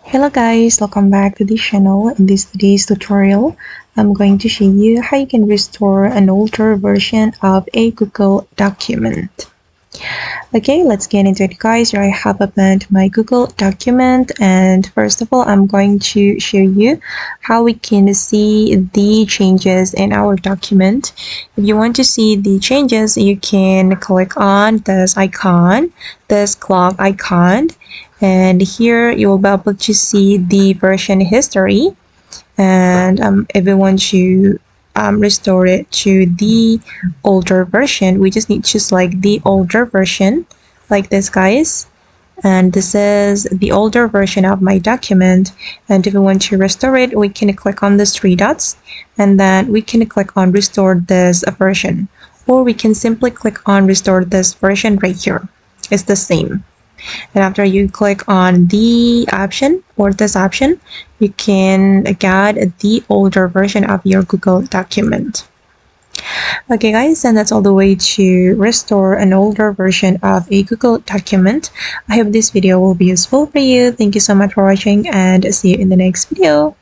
Hello guys, welcome back to the channel. In this today's tutorial, I'm going to show you how you can restore an older version of a Google document. Okay, let's get into it guys. Here I have opened my Google document, and first of all, I'm going to show you how we can see the changes in our document. If you want to see the changes, you can click on this icon, this clock icon, and here you will be able to see the version history. And if you want to restore it to the older version, we just need to select the older version like this guys, and this is the older version of my document. And if we want to restore it, we can click on these three dots, and then we can click on restore this version, or we can simply click on restore this version right here. It's the same. And after you click on the option or this option, you can get the older version of your Google document. Okay guys, and that's all the way to restore an older version of a Google document. I hope this video will be useful for you. Thank you so much for watching, and see you in the next video.